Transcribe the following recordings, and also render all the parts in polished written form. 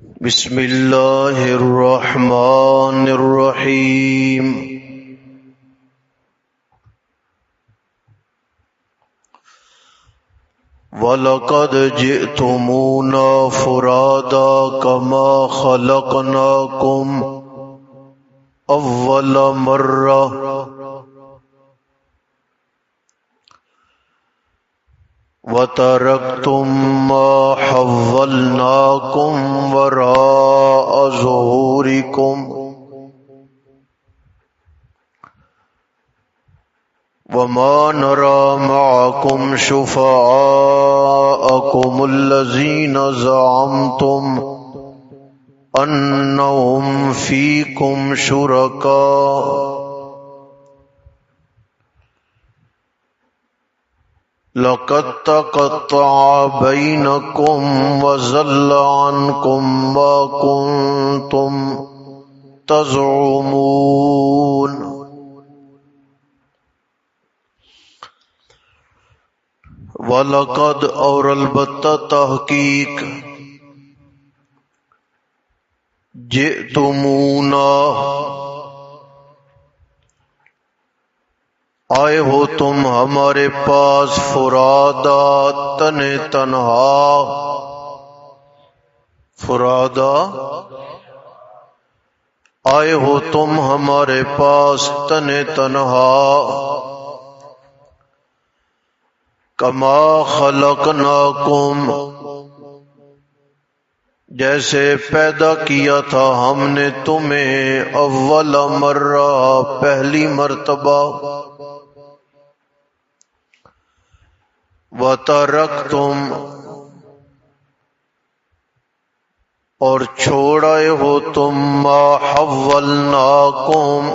بسم اللہ الرحمن الرحیم وَلَقَدْ جِئْتُمُونَا فُرَادَىٰ كَمَا خَلَقْنَاكُمْ أَوَّلَ مَرَّةٍ وَتَرَكْتُم مَّا خَوَّلْنَاكُمْ وَرَاءَ ظُهُورِكُمْ وَمَا نَرَىٰ مَعَكُمْ شُفَعَاءَكُمُ الَّذِينَ زَعَمْتُمْ أَنَّهُمْ فِيكُمْ شُرَكَاءُ لَقَد تَّقَطَّعَ بَيْنَكُمْ وَضَلَّ عَنكُم مَّا كُنتُمْ تَزْعُمُونَ وَلَقَدْ اور البتہ تحقیق جئتمونا آئے ہو تم ہمارے پاس فرادا تنہا فرادا آئے ہو تم ہمارے پاس تنہا کما خلقناکم جیسے پیدا کیا تھا ہم نے تمہیں اول مرہ پہلی مرتبہ وَتَرَكْتُمْ اور چھوڑائے ہو تم مَا حَوَّلْنَاكُمْ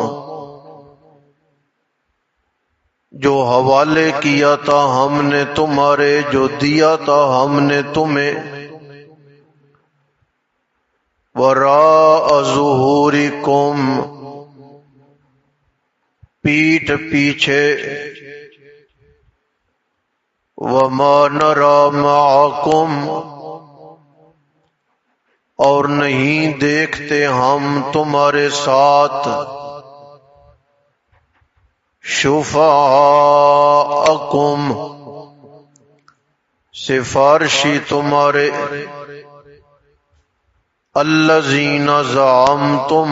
جو حوالے کیا تھا ہم نے تمہارے جو دیا تھا ہم نے تمہیں وَرَاءَ ظُهُورِكُمْ پیٹھ پیچھے وَمَا نَرَىٰ مَعَكُمْ اور نہیں دیکھتے ہم تمہارے ساتھ شفعاءکم سفارشی تمہارے الذین زعمتم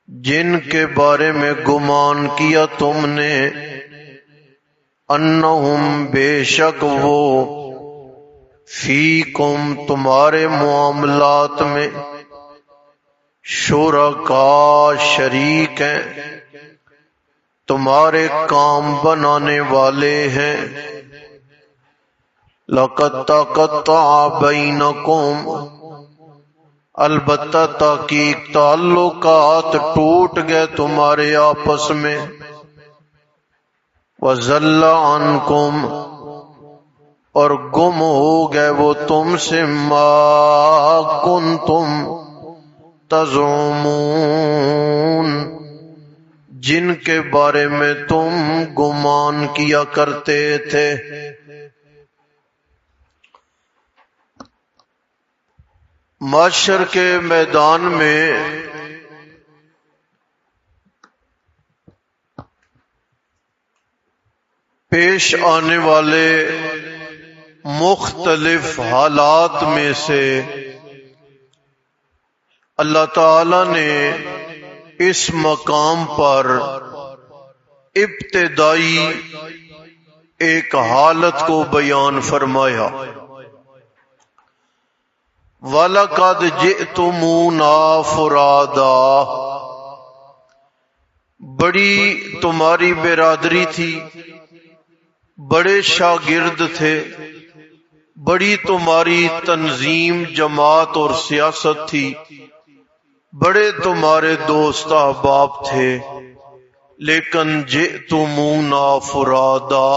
جن کے بارے میں گمان کیا تم نے انہم بے شک وہ فیکم تمہارے معاملات میں شرکاء شریک ہیں تمہارے کام بنانے والے ہیں لَقَد تَقَطَّعَ بَيْنَكُمْ البتہ تحقیق تعلقات ٹوٹ گئے تمہارے آپس میں وَضَلَّ عَنْكُمْ اور گم ہو گئے وہ تم سے مَا كُنْتُمْ تَزْعُمُونَ جن کے بارے میں تم گمان کیا کرتے تھے محشر کے میدان میں پیش آنے والے مختلف حالات میں سے اللہ تعالی نے اس مقام پر ابتدائی ایک حالت کو بیان فرمایا وَلَقَدْ جِئْتُمُونَا فُرَادَىٰ بڑی تمہاری برادری تھی بڑے شاگرد تھے بڑی تمہاری تنظیم جماعت اور سیاست تھی بڑے تمہارے دوست احباب تھے لیکن جئتمونا فرادا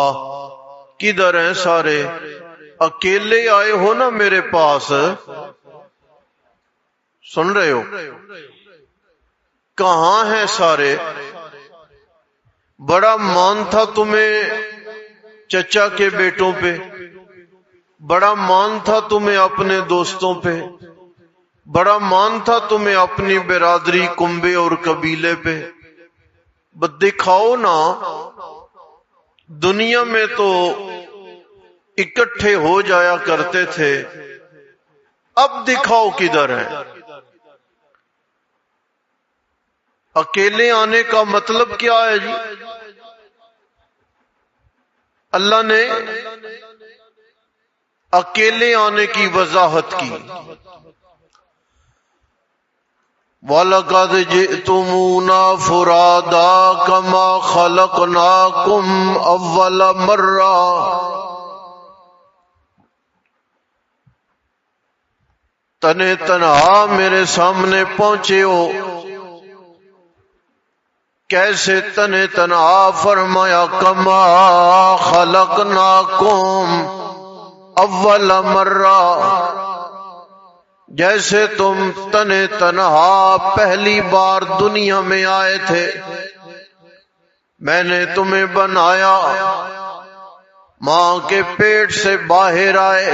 کدھر ہیں سارے اکیلے آئے ہو نا میرے پاس سن رہے ہو کہاں ہیں سارے بڑا مان تھا تمہیں چچا کے بیٹوں پہ بڑا مان تھا تمہیں اپنے دوستوں پہ، بڑا مان تھا تمہیں اپنی برادری، کنبے اور قبیلے پہ، بس دکھاؤ نا۔ دنیا میں تو اکٹھے ہو جایا کرتے تھے، اب دکھاؤ کدھر ہے؟ اکیلے آنے کا مطلب کیا ہے جی؟ اللہ نے اکیلے آنے کی وضاحت کی، وَلَقَدْ جِئْتُمُونَا فُرَادَىٰ كَمَا خَلَقْنَاكُمْ أَوَّلَ مَرَّةٍ، تنے تنہا میرے سامنے پہنچے ہو، کیسے تنے تنہا؟ فرمایا کما خلقناکم اول مرہ، جیسے تم تنے تنہا پہلی بار دنیا میں آئے تھے، میں نے تمہیں بنایا، ماں کے پیٹ سے باہر آئے،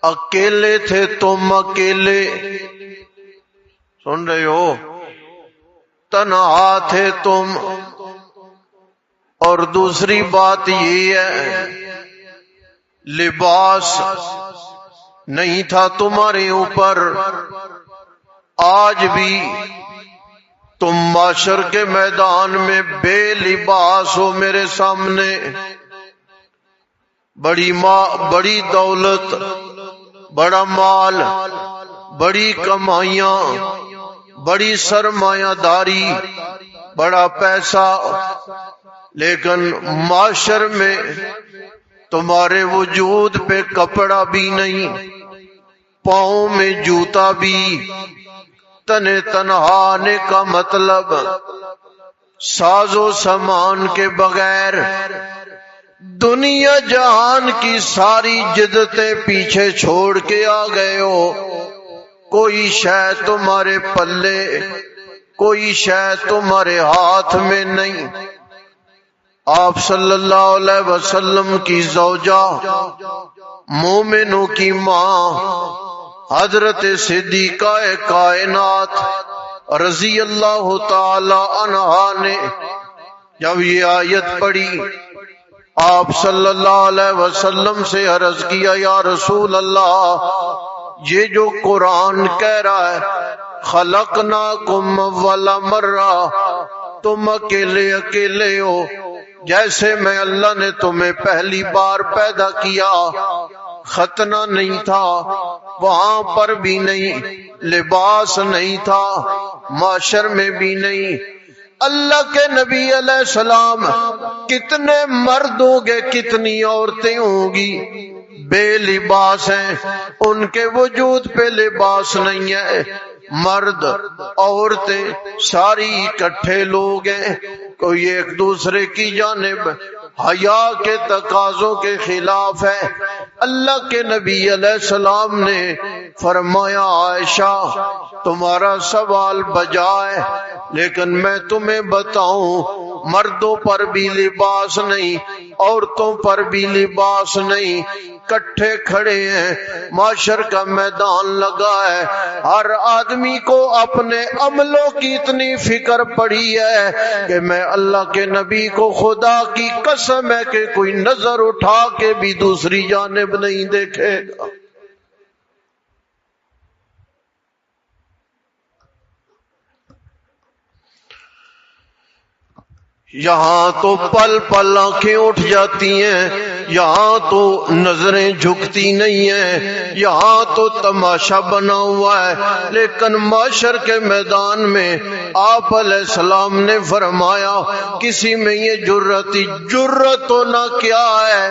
اکیلے تھے تم، اکیلے، سن رہے ہو؟ تنہا تھے تم۔ اور دوسری بات یہ ہے، لباس نہیں تھا تمہارے اوپر۔ آج بھی تم معاشر کے میدان میں بے لباس ہو میرے سامنے، بڑی ماں، بڑی دولت، بڑا مال، بڑی کمائیاں، بڑی سرمایہ داری، بڑا پیسہ، لیکن معاشر میں تمہارے وجود پہ کپڑا بھی نہیں، پاؤں میں جوتا بھی۔ تنے تنہا آنے کا مطلب ساز و سامان کے بغیر دنیا جہان کی ساری جدتیں پیچھے چھوڑ کے آ گئے ہو، کوئی شے تمہارے پلے، کوئی شے تمہارے ہاتھ میں نہیں۔ آپ صلی اللہ علیہ وسلم کی زوجہ، مومنوں کی ماں، حضرت صدیقہ کائنات رضی اللہ تعالی عنہا نے جب یہ آیت پڑھی، آپ صلی اللہ علیہ وسلم سے عرض کیا، یا رسول اللہ، یہ جو قرآن کہہ رہا ہے خلقناکم اول مرہ، تم اکیلے اکیلے ہو، جیسے میں اللہ نے تمہیں پہلی بار پیدا کیا، ختنہ نہیں تھا، وہاں پر بھی نہیں، لباس نہیں تھا، معاشر میں بھی نہیں۔ اللہ کے نبی علیہ السلام کتنے مرد ہوں گے، کتنی عورتیں ہوں گی، بے لباس ہیں، ان کے وجود پہ لباس نہیں ہے۔ مرد عورتیں ساری اکٹھے لوگ ہیں، کوئی ایک دوسرے کی جانب حیا کے تقاضوں کے خلاف ہے۔ اللہ کے نبی علیہ السلام نے فرمایا، عائشہ تمہارا سوال بجا ہے، لیکن میں تمہیں بتاؤں، مردوں پر بھی لباس نہیں، عورتوں پر بھی لباس نہیں، کٹھے کھڑے ہیں، معاشر کا میدان لگا ہے، ہر آدمی کو اپنے عملوں کی اتنی فکر پڑی ہے کہ میں اللہ کے نبی کو خدا کی قسم ہے کہ کوئی نظر اٹھا کے بھی دوسری جانب نہیں دیکھے گا۔ یہاں تو پل پل آنکھیں اٹھ جاتی ہیں، یہاں تو نظریں جھکتی نہیں ہیں، یہاں تو تماشا بنا ہوا ہے، لیکن معاشر کے میدان میں آپ علیہ السلام نے فرمایا کسی میں یہ جرت ہونا کیا ہے؟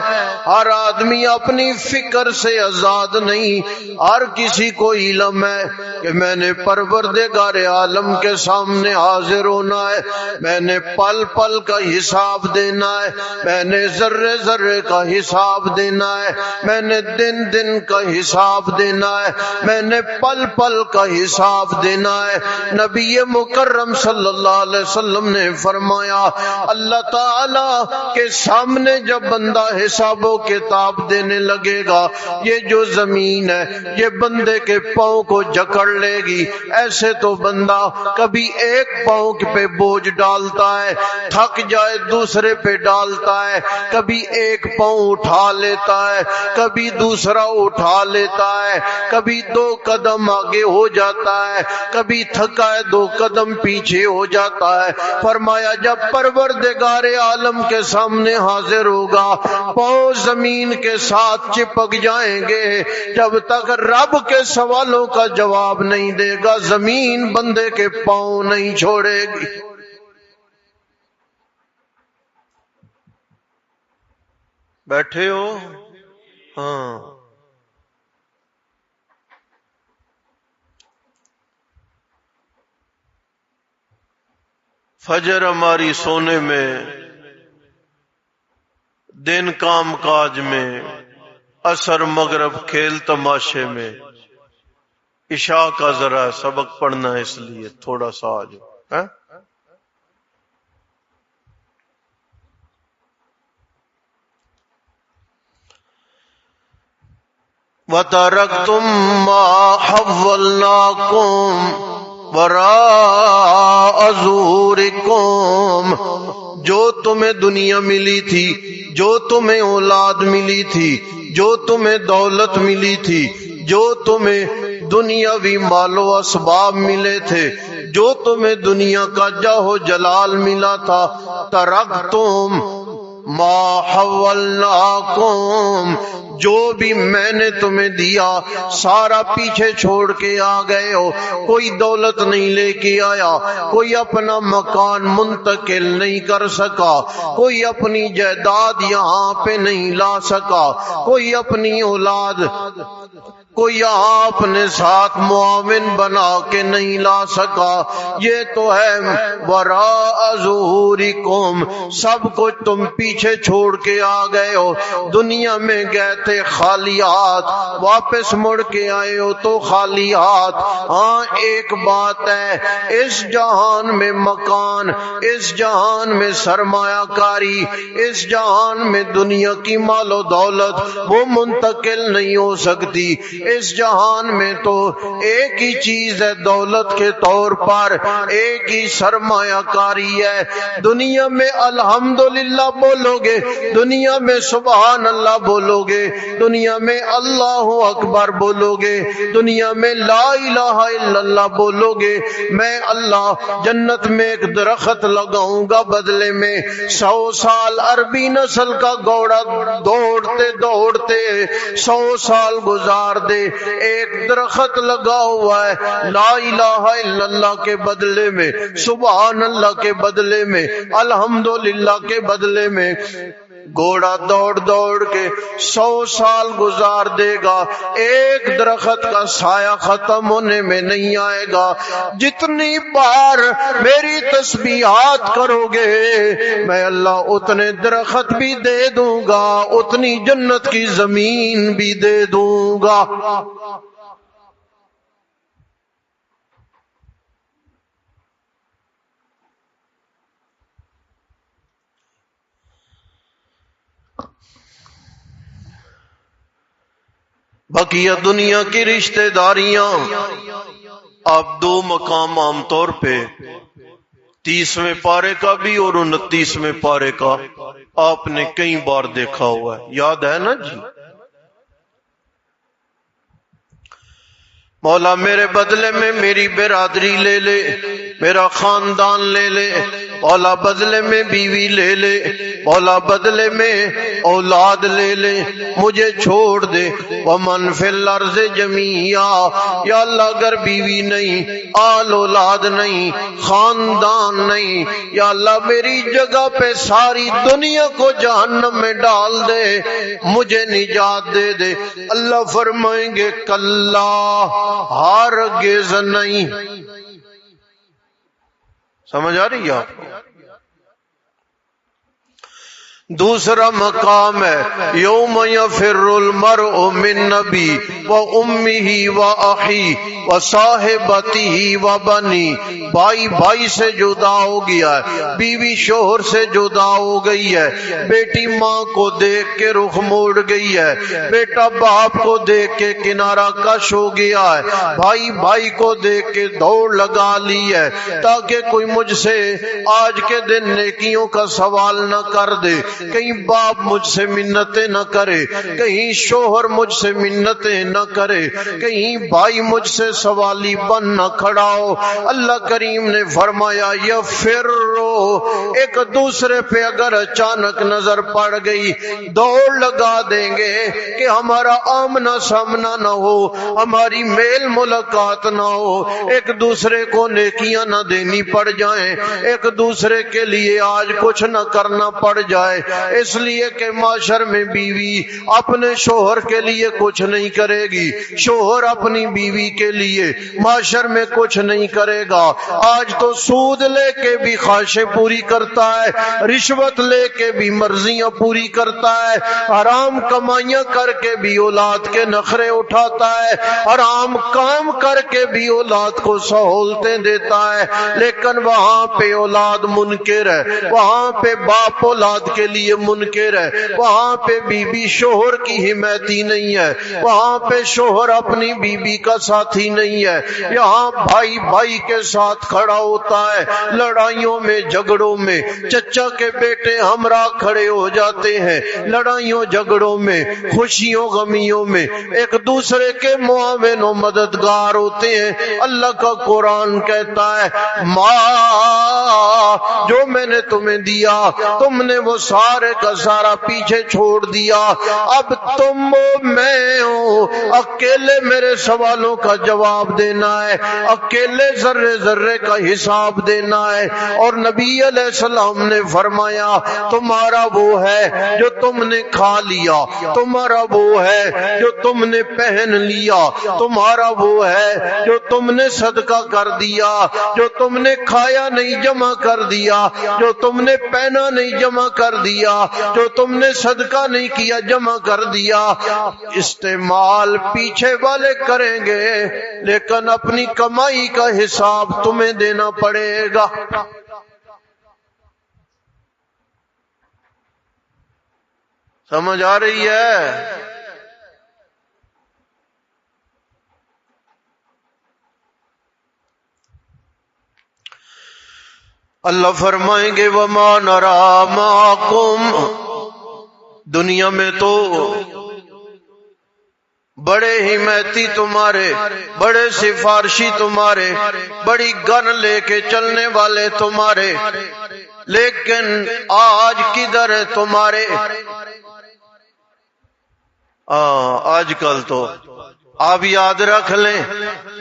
ہر آدمی اپنی فکر سے آزاد نہیں، ہر کسی کو علم ہے کہ میں نے پروردگار عالم کے سامنے حاضر ہونا ہے، میں نے پل پل کا حساب دینا ہے، میں نے ذرے ذرے کا حساب دینا ہے، میں نے دن دن کا حساب دینا ہے، میں نے پل پل کا حساب دینا ہے۔ نبی مکرم مکرم صلی اللہ علیہ وسلم نے فرمایا اللہ تعالی کے سامنے جب بندہ حساب و کتاب دینے لگے گا یہ جو زمین ہے یہ بندے کے پاؤں کو جکڑ لے گی. ایسے تو بندہ کبھی ایک پاؤں پہ بوجھ ڈالتا ہے تھک جائے دوسرے پہ ڈالتا ہے, کبھی ایک پاؤں اٹھا لیتا ہے کبھی دوسرا اٹھا لیتا ہے, کبھی 2 قدم آگے ہو جاتا ہے کبھی تھکا ہے 2 قدم پیچھے ہو جاتا ہے. فرمایا جب پروردگار عالم کے سامنے حاضر ہوگا پاؤں زمین کے ساتھ چپک جائیں گے. جب تک رب کے سوالوں کا جواب نہیں دے گا زمین بندے کے پاؤں نہیں چھوڑے گی. بیٹھے ہو؟ ہاں. فجر ہماری سونے میں, دن کام کاج میں, عصر مغرب کھیل تماشے میں, عشاء کا ذرا سبق پڑھنا ہے اس لیے تھوڑا سا آج. وَتَرَكْتُمْ مَا حَوَّلْنَاكُمْ وَرَاءَ ظُهُورِكُمْ, جو تمہیں دنیا ملی تھی, جو تمہیں اولاد ملی تھی, جو تمہیں دولت ملی تھی, جو تمہیں دنیاوی مال و اسباب ملے تھے, جو تمہیں دنیا کا جاہ و جلال ملا تھا, ترکتم ما حولناکم, جو بھی میں نے تمہیں دیا سارا پیچھے چھوڑ کے آ گئے ہو. کوئی دولت نہیں لے کے آیا, کوئی اپنا مکان منتقل نہیں کر سکا, کوئی اپنی جائیداد یہاں پہ نہیں لا سکا, کوئی اپنی اولاد کوئی یہاں اپنے ساتھ معاون بنا کے نہیں لا سکا. یہ تو ہے وراء ظہورکم, سب کچھ تم پیچھے چھوڑ کے آ گئے ہو. دنیا میں گئے تھے خالی ہاتھ, واپس مڑ کے آئے ہو تو خالی ہاتھ. ہاں ایک بات ہے, اس جہان میں مکان, اس جہان میں سرمایہ کاری, اس جہان میں دنیا کی مال و دولت وہ منتقل نہیں ہو سکتی. اس جہان میں تو ایک ہی چیز ہے دولت کے طور پر, ایک ہی سرمایہ کاری ہے. دنیا میں الحمدللہ بولو گے, دنیا میں سبحان اللہ بولو گے, دنیا میں اللہ اکبر بولو گے, دنیا میں لا الہ الا اللہ بولو گے, میں اللہ جنت میں ایک درخت لگاؤں گا بدلے میں 100 سال عربی نسل کا گھوڑا دوڑتے دوڑتے 100 سال گزار دے, ایک درخت لگا ہوا ہے لا الہ الا اللہ کے بدلے میں, سبحان اللہ کے بدلے میں, الحمدللہ کے بدلے میں. گھوڑا دوڑ دوڑ کے 100 سال گزار دے گا, ایک درخت کا سایہ ختم ہونے میں نہیں آئے گا. جتنی بار میری تسبیحات کرو گے میں اللہ اتنے درخت بھی دے دوں گا, اتنی جنت کی زمین بھی دے دوں گا. بقیہ دنیا کی رشتہ داریاں, آپ 2 مقام عام طور پہ 30ویں پارے کا بھی اور 29ویں پارے کا آپ نے کئی بار دیکھا ہوا ہے, یاد ہے نا جی. مولا میرے بدلے میں میری برادری لے لے, میرا خاندان لے لے, مولا بدلے میں بیوی لے لے, مولا بدلے میں اولاد لے لے, مجھے چھوڑ دے. ومن فی الارض جمیعا, یا اللہ اگر بیوی نہیں, آل اولاد نہیں, خاندان نہیں, یا اللہ میری جگہ پہ ساری دنیا کو جہنم میں ڈال دے, مجھے نجات دے دے. اللہ فرمائیں گے کلا, ہرگز نہیں. سمجھ آ رہی ہے آپ کو؟ دوسرا مقام ہے یوم یفر المرء من نبی, و امی و اخی و صاحبتی و بنی، بھائی بھائی سے جدا ہو گیا ہے، بیوی شوہر سے جدا ہو گئی ہے، بیٹی ماں کو دیکھ کے رخ موڑ گئی ہے، بیٹا باپ کو دیکھ کے کنارہ کش ہو گیا ہے، بھائی بھائی کو دیکھ کے دوڑ لگا لی ہے، تاکہ کوئی مجھ سے آج کے دن نیکیوں کا سوال نہ کر دے، کہیں باپ مجھ سے منتیں نہ کرے، کہیں شوہر مجھ سے منتیں نہ کرے، کہیں بھائی مجھ سے سوالی بن نہ کھڑا ہو۔ اللہ کریم نے فرمایا یفرو، ایک دوسرے پہ اگر اچانک نظر پڑ گئی دوڑ لگا دیں گے کہ ہمارا آمنا سامنا نہ ہو، ہماری میل ملاقات نہ ہو، ایک دوسرے کو نیکیاں نہ دینی پڑ جائیں، ایک دوسرے کے لیے آج کچھ نہ کرنا پڑ جائے، اس لیے کہ معاشر میں بیوی اپنے شوہر کے لیے کچھ نہیں کرے گی، شوہر اپنی بیوی کے لیے معاشر میں کچھ نہیں کرے گا۔ آج تو سود لے کے بھی خواہشیں پوری کرتا ہے، رشوت لے کے بھی مرضیاں پوری کرتا ہے، حرام کمائیاں کر کے بھی اولاد کے نخرے اٹھاتا ہے، حرام کام کر کے بھی اولاد کو سہولتیں دیتا ہے، لیکن وہاں پہ اولاد منکر ہے، وہاں پہ باپ اولاد کے لیے منکر ہے، وہاں پہ بیوی شوہر کی حمایتی نہیں ہے، وہاں پہ شوہر اپنی بیوی کا ساتھی نہیں ہے، یہاں بھائی بھائی کے ساتھ کھڑا ہوتا ہے، لڑائیوں میں جھگڑوں میں چچا کے بیٹے ہمراہ کھڑے ہو جاتے ہیں، لڑائیوں جھگڑوں میں خوشیوں غمیوں میں ایک دوسرے کے معاون و مددگار ہوتے ہیں۔ اللہ کا قرآن کہتا ہے ماں جو میں نے تمہیں دیا تم نے وہ سارے کا سارا پیچھے چھوڑ دیا، اب تم میں ہوں، اکیلے میرے سوالوں کا جواب دینا ہے، اکیلے ذرے ذرے کا حساب دینا ہے۔ اور نبی علیہ السلام نے فرمایا تمہارا وہ ہے جو تم نے کھا لیا، تمہارا وہ ہے جو تم نے پہن لیا، تمہارا وہ ہے جو تم نے صدقہ کر دیا، جو تم نے کھایا نہیں جمع کر دیا، جو تم نے پہنا نہیں جمع کر دیا، جو تم نے صدقہ نہیں کیا جمع کر دیا۔ استعمال پیچھے والے کریں گے لیکن اپنی کمائی کا حساب تمہیں دینا پڑے گا۔ سمجھ آ رہی ہے؟ اللہ فرمائیں گے وَمَا نَرَا مَعَكُمْ، دنیا میں تو بڑے حمایتی تمہارے، بڑے سفارشی تمہارے، بڑی گن لے کے چلنے والے تمہارے، لیکن آج کدھر ہے تمہارے؟ آج کل تو آپ یاد رکھ لیں،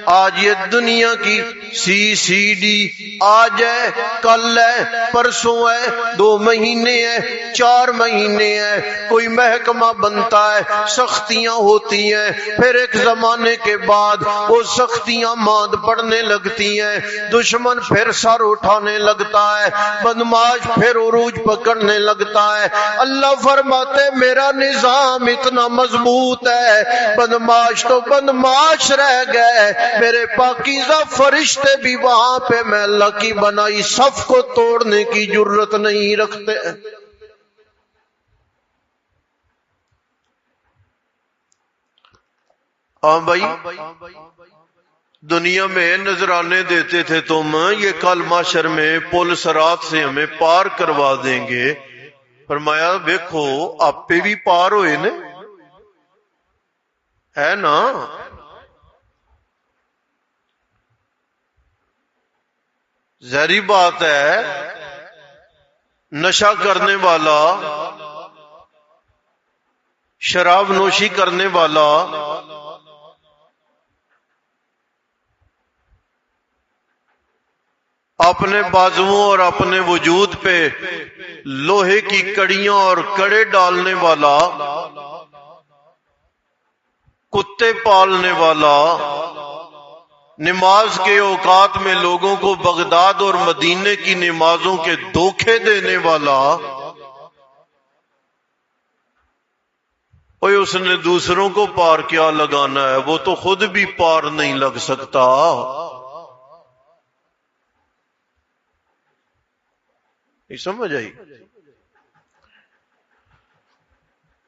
آج یہ دنیا کی سی ڈی آج ہے، کل ہے، پرسوں ہے، 2 مہینے ہے، 4 مہینے ہے، کوئی محکمہ بنتا ہے، سختیاں ہوتی ہیں، پھر ایک زمانے کے بعد وہ سختیاں ماند پڑنے لگتی ہیں، دشمن پھر سر اٹھانے لگتا ہے، بدماش پھر عروج پکڑنے لگتا ہے۔ اللہ فرماتے میرا نظام اتنا مضبوط ہے، بدماش تو بدماش رہ گئے، میرے پاکیزہ فرشتے بھی وہاں پہ میں اللہ کی بنائی صف کو توڑنے کی جرت نہیں رکھتے۔ ہاں بھائی، دنیا میں نذرانے دیتے تھے تم، یہ کل معاشر میں پل صراط سے ہمیں پار کروا دیں گے۔ فرمایا دیکھو آپ پہ بھی پار ہوئے نا، ہے نا؟ ظاہری بات ہے، نشہ کرنے والا، شراب نوشی کرنے والا، اپنے بازوؤں اور اپنے وجود پہ لوہے کی کڑیاں اور کڑے ڈالنے والا، کتے پالنے والا، نماز کے اوقات میں لوگوں کو بغداد اور مدینے کی نمازوں کے دھوکے دینے والا، اوے اس نے دوسروں کو پار کیا لگانا ہے، وہ تو خود بھی پار نہیں لگ سکتا۔ نہیں سمجھ آئی؟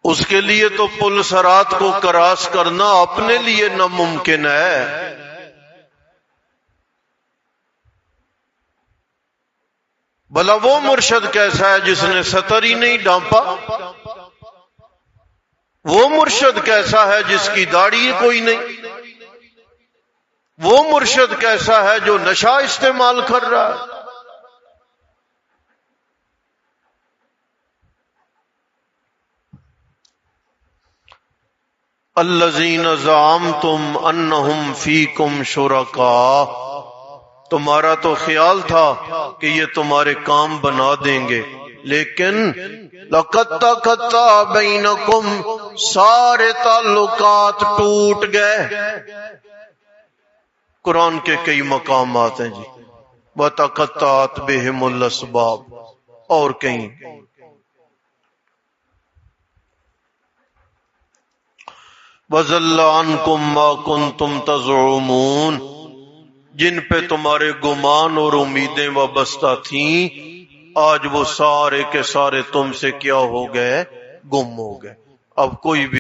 اس کے لیے تو پل صراط کو کراس کرنا اپنے لیے ناممکن ہے۔ بھلا وہ مرشد کیسا ہے جس نے سطر ہی نہیں ڈھانپا؟ وہ مرشد کیسا ہے جس کی داڑھی کوئی نہیں؟ وہ مرشد کیسا ہے جو نشہ استعمال کر رہا ہے؟ الذین زعمتم انہم فیکم شرکاء، تمہارا تو خیال تھا کہ یہ تمہارے کام بنا دیں گے، لیکن لقد تقطع بینکم، سارے تعلقات ٹوٹ گئے۔ قرآن کے کئی مقامات ہیں جی، وتقطعت بہم الاسباب، اور کہیں وَضَلَّ عَنْكُمْ مَا كُنْتُمْ تَزْعُمُونَ، جن پہ تمہارے گمان اور امیدیں وابستہ تھیں، آج وہ سارے کے سارے تم سے کیا ہو گئے؟ گم ہو گئے۔ اب کوئی بھی